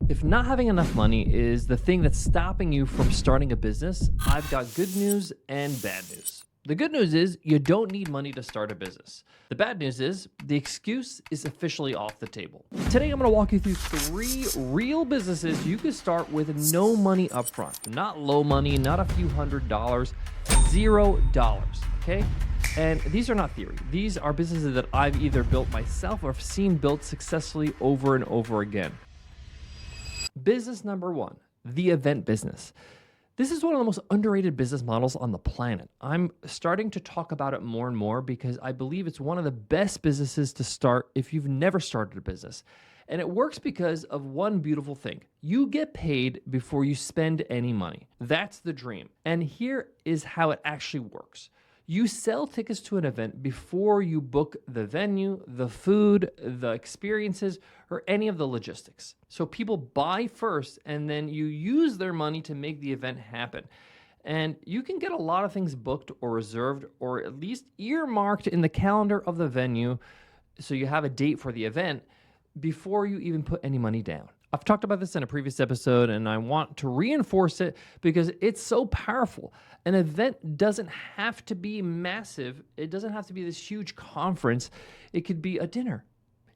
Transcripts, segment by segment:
If not having enough money is the thing that's stopping you from starting a business, I've got good news and bad news. The good news is you don't need money to start a business. The bad news is the excuse is officially off the table. Today, I'm going to walk you through 3 real businesses you can start with no money upfront. Not low money, not a few $100s, $0, okay? And these are not theory. These are businesses that I've either built myself or have seen built successfully over and over again. Business number 1, the event business. This is one of the most underrated business models on the planet. I'm starting to talk about it more and more because I believe it's one of the best businesses to start if you've never started a business. And it works because of one beautiful thing. You get paid before you spend any money. That's the dream. And here is how it actually works. You sell tickets to an event before you book the venue, the food, the experiences, or any of the logistics. So people buy first, and then you use their money to make the event happen. And you can get a lot of things booked or reserved, or at least earmarked in the calendar of the venue, so you have a date for the event before you even put any money down. I've talked about this in a previous episode, and I want to reinforce it because it's so powerful. An event doesn't have to be massive. It doesn't have to be this huge conference. It could be a dinner.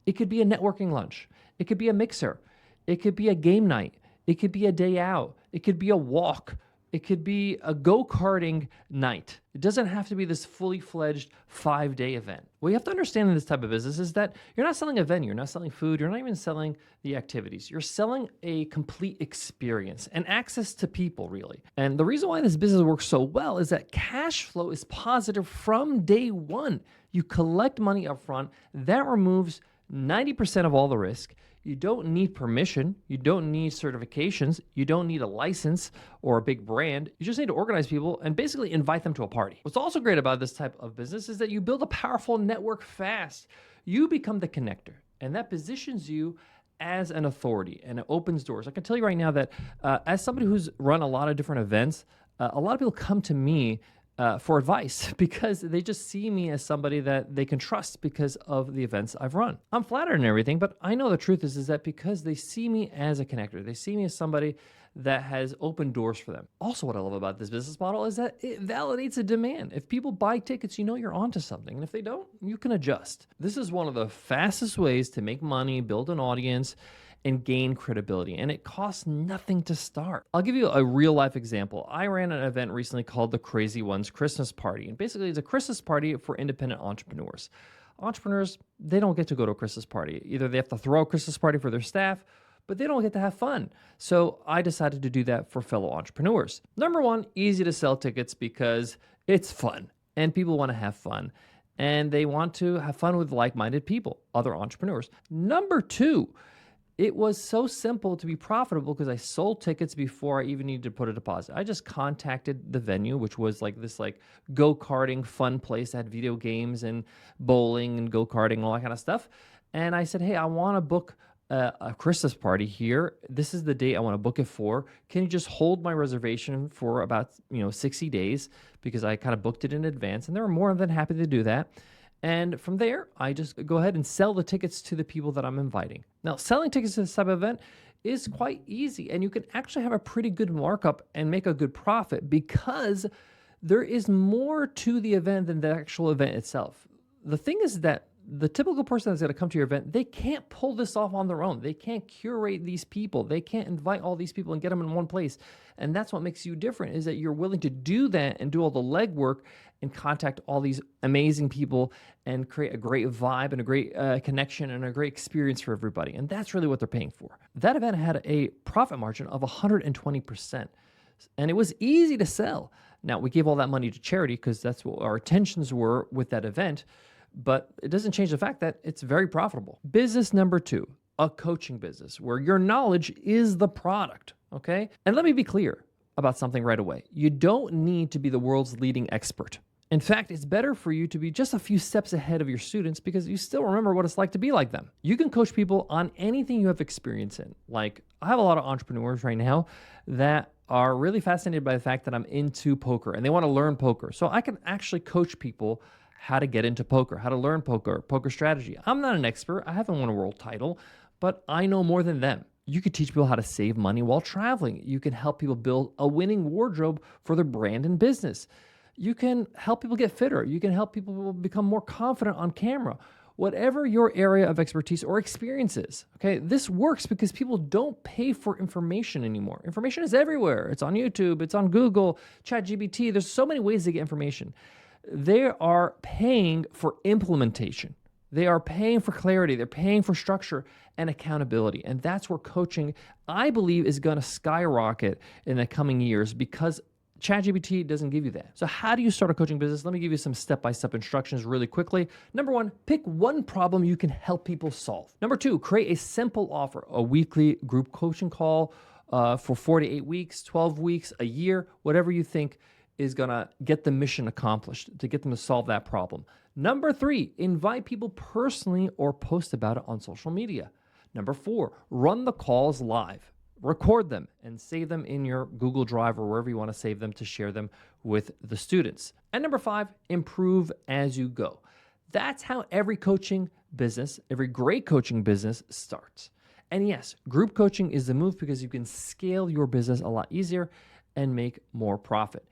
It could be a networking lunch. It could be a mixer. It could be a game night. It could be a day out. It could be a walk. It could be a go-karting night. It doesn't have to be this fully fledged 5-day event. What you have to understand in this type of business is that you're not selling a venue, you're not selling food, you're not even selling the activities. You're selling a complete experience and access to people, really. And the reason why this business works so well is that cash flow is positive from day one. You collect money up front. That removes 90% of all the risk. You don't need permission. You don't need certifications. You don't need a license or a big brand. You just need to organize people and basically invite them to a party. What's also great about this type of business is that you build a powerful network fast. You become the connector, and that positions you as an authority, and it opens doors. I can tell you right now that as somebody who's run a lot of different events, a lot of people come to me for advice because they just see me as somebody that they can trust because of the events I've run. I'm flattered and everything, but I know the truth is that because they see me as a connector, they see me as somebody that has opened doors for them. Also, what I love about this business model is that it validates a demand. If people buy tickets, you know you're onto something. And if they don't, you can adjust. This is one of the fastest ways to make money, build an audience, and gain credibility. And it costs nothing to start. I'll give you a real life example. I ran an event recently called the Crazy Ones Christmas Party. And basically it's a Christmas party for independent entrepreneurs. Entrepreneurs, they don't get to go to a Christmas party. Either they have to throw a Christmas party for their staff, but they don't get to have fun. So I decided to do that for fellow entrepreneurs. Number 1, easy to sell tickets because it's fun and people want to have fun. And they want to have fun with like-minded people, other entrepreneurs. Number 2, it was so simple to be profitable because I sold tickets before I even needed to put a deposit. I just contacted the venue, which was like this go-karting fun place that had video games and bowling and go-karting and all that kind of stuff. And I said, hey, I want to book a Christmas party here. This is the date I want to book it for. Can you just hold my reservation for about 60 days? Because I kind of booked it in advance, and they were more than happy to do that. And from there, I just go ahead and sell the tickets to the people that I'm inviting. Now, selling tickets to this type of event is quite easy, and you can actually have a pretty good markup and make a good profit because there is more to the event than the actual event itself. The thing is that the typical person that's going to come to your event, they can't pull this off on their own. They can't curate these people. They can't invite all these people and get them in one place. And that's what makes you different, is that you're willing to do that and do all the legwork and contact all these amazing people and create a great vibe and a great connection and a great experience for everybody. And that's really what they're paying for. That event had a profit margin of 120%. And it was easy to sell. Now, we gave all that money to charity because that's what our intentions were with that event. But it doesn't change the fact that it's very profitable. Business number 2, a coaching business where your knowledge is the product, okay? And let me be clear about something right away. You don't need to be the world's leading expert. In fact, it's better for you to be just a few steps ahead of your students because you still remember what it's like to be like them. You can coach people on anything you have experience in. Like, I have a lot of entrepreneurs right now that are really fascinated by the fact that I'm into poker and they want to learn poker. So I can actually coach people how to get into poker, how to learn poker strategy. I'm not an expert. I haven't won a world title, but I know more than them. You could teach people how to save money while traveling. You can help people build a winning wardrobe for their brand and business. You can help people get fitter. You can help people become more confident on camera. Whatever your area of expertise or experience is, okay, this works because people don't pay for information anymore. Information is everywhere. It's on YouTube, it's on Google, ChatGPT. There's so many ways to get information. They are paying for implementation. They are paying for clarity. They're paying for structure and accountability. And that's where coaching, I believe, is going to skyrocket in the coming years because ChatGPT doesn't give you that. So how do you start a coaching business? Let me give you some step-by-step instructions really quickly. Number one, pick one problem you can help people solve. Number two, create a simple offer, a weekly group coaching call for 4 to 8 weeks, 12 weeks, a year, whatever you think is gonna get the mission accomplished to get them to solve that problem. Number three, invite people personally or post about it on social media. Number four, run the calls live. Record them and save them in your Google Drive or wherever you want to save them to share them with the students. And number five, improve as you go. That's how every coaching business, every great coaching business starts. And yes, group coaching is the move because you can scale your business a lot easier and make more profit.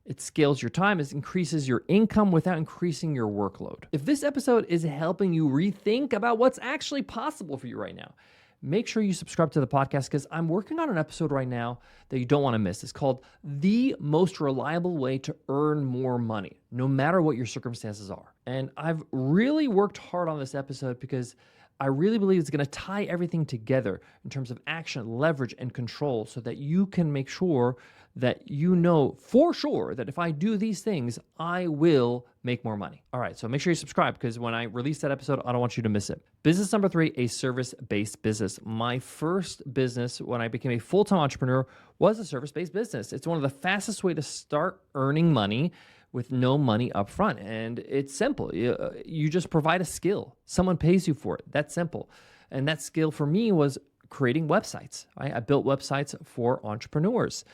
It scales your time, it increases your income without increasing your workload. If this episode is helping you rethink about what's actually possible for you right now, make sure you subscribe to the podcast because I'm working on an episode right now that you don't want to miss. It's called The Most Reliable Way to Earn More Money, no matter what your circumstances are. And I've really worked hard on this episode because I really believe it's going to tie everything together in terms of action, leverage, and control so that you can make sure that you know for sure that if I do these things, I will make more money. All right, so make sure you subscribe because when I release that episode, I don't want you to miss it. Business number three, a service-based business. My first business when I became a full-time entrepreneur was a service-based business. It's one of the fastest way to start earning money with no money up front. And it's simple. You just provide a skill. Someone pays you for it. That's simple. And that skill for me was creating websites. Right? I built websites for entrepreneurs.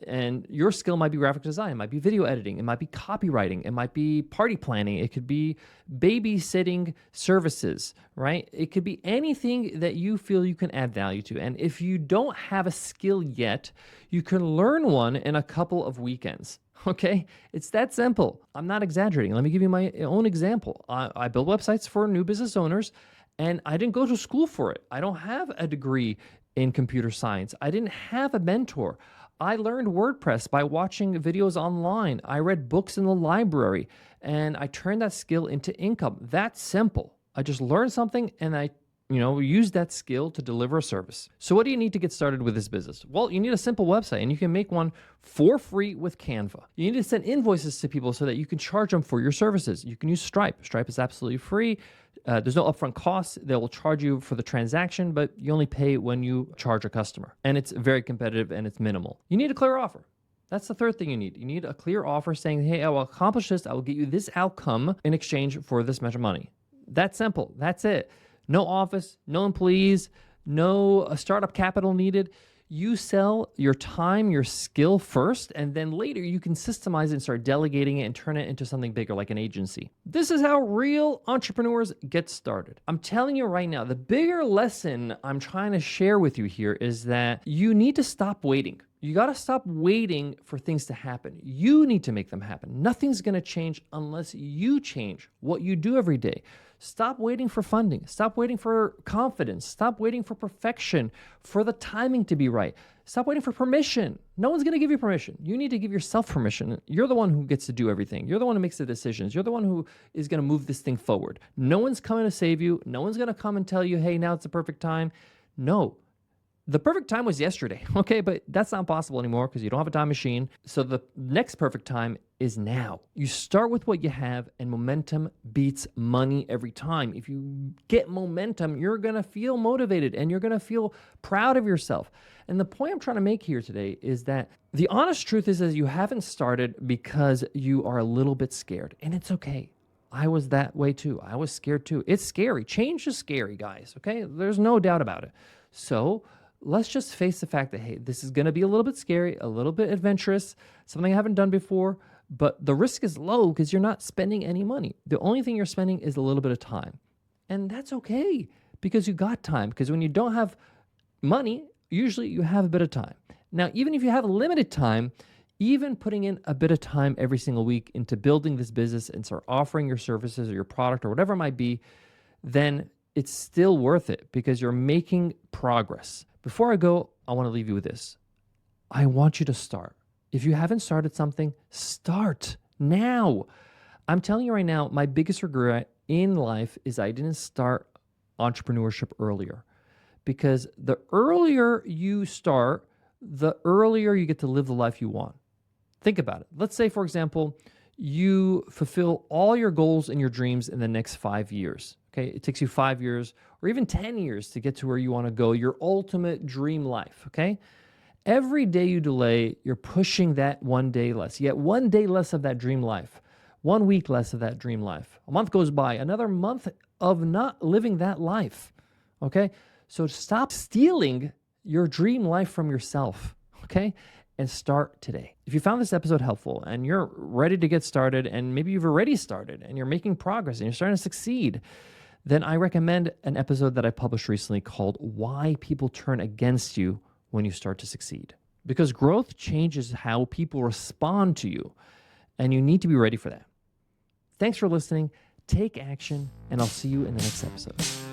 And your skill might be graphic design, it might be video editing, it might be copywriting, it might be party planning, it could be babysitting services, right? It could be anything that you feel you can add value to. And if you don't have a skill yet, you can learn one in a couple of weekends. Okay, it's that simple. I'm not exaggerating. Let me give you my own example. I build websites for new business owners, and I didn't go to school for it. I don't have a degree in computer science. I didn't have a mentor. I learned WordPress by watching videos online. I read books in the library, and I turned that skill into income. That's simple. I just learned something, and I use that skill to deliver a service. So what do you need to get started with this business? Well, you need a simple website, and you can make one for free with Canva. You need to send invoices to people so that you can charge them for your services. You can use Stripe. Stripe is absolutely free. There's no upfront costs. They will charge you for the transaction, but you only pay when you charge a customer. And it's very competitive and it's minimal. You need a clear offer. That's the third thing you need. You need a clear offer saying, hey, I will accomplish this. I will get you this outcome in exchange for this much of money. That's simple. That's it. No office, no employees, no startup capital needed. You sell your time, your skill first, and then later you can systemize it and start delegating it and turn it into something bigger like an agency. This is how real entrepreneurs get started. I'm telling you right now, the bigger lesson I'm trying to share with you here is that you need to stop waiting. You got to stop waiting for things to happen. You need to make them happen. Nothing's going to change unless you change what you do every day. Stop waiting for funding. Stop waiting for confidence. Stop waiting for perfection, for the timing to be right. Stop waiting for permission. No one's going to give you permission. You need to give yourself permission. You're the one who gets to do everything. You're the one who makes the decisions. You're the one who is going to move this thing forward. No one's coming to save you. No one's going to come and tell you, hey, now it's the perfect time. No. The perfect time was yesterday, okay? But that's not possible anymore because you don't have a time machine. So the next perfect time is now. You start with what you have, and momentum beats money every time. If you get momentum, you're going to feel motivated and you're going to feel proud of yourself. And the point I'm trying to make here today is that the honest truth is that you haven't started because you are a little bit scared, and it's okay. I was that way too. I was scared too. It's scary. Change is scary, guys, okay? There's no doubt about it. So let's just face the fact that, hey, this is going to be a little bit scary, a little bit adventurous, something I haven't done before, but the risk is low because you're not spending any money. The only thing you're spending is a little bit of time. And that's okay because you got time. Because when you don't have money, usually you have a bit of time. Now, even if you have limited time, even putting in a bit of time every single week into building this business and start offering your services or your product or whatever it might be, then it's still worth it because you're making progress. Before I go, I want to leave you with this. I want you to start. If you haven't started something, start now. I'm telling you right now, my biggest regret in life is I didn't start entrepreneurship earlier. Because the earlier you start, the earlier you get to live the life you want. Think about it. Let's say, for example, you fulfill all your goals and your dreams in the next 5 years. Okay, it takes you 5 years or even 10 years to get to where you want to go, your ultimate dream life. Okay, every day you delay, you're pushing that one day less. Yet one day less of that dream life, 1 week less of that dream life. A month goes by, another month of not living that life. Okay, so stop stealing your dream life from yourself. Okay, and start today. If you found this episode helpful and you're ready to get started, and maybe you've already started and you're making progress and you're starting to succeed, then I recommend an episode that I published recently called Why People Turn Against You When You Start to Succeed. Because growth changes how people respond to you, and you need to be ready for that. Thanks for listening. Take action, and I'll see you in the next episode.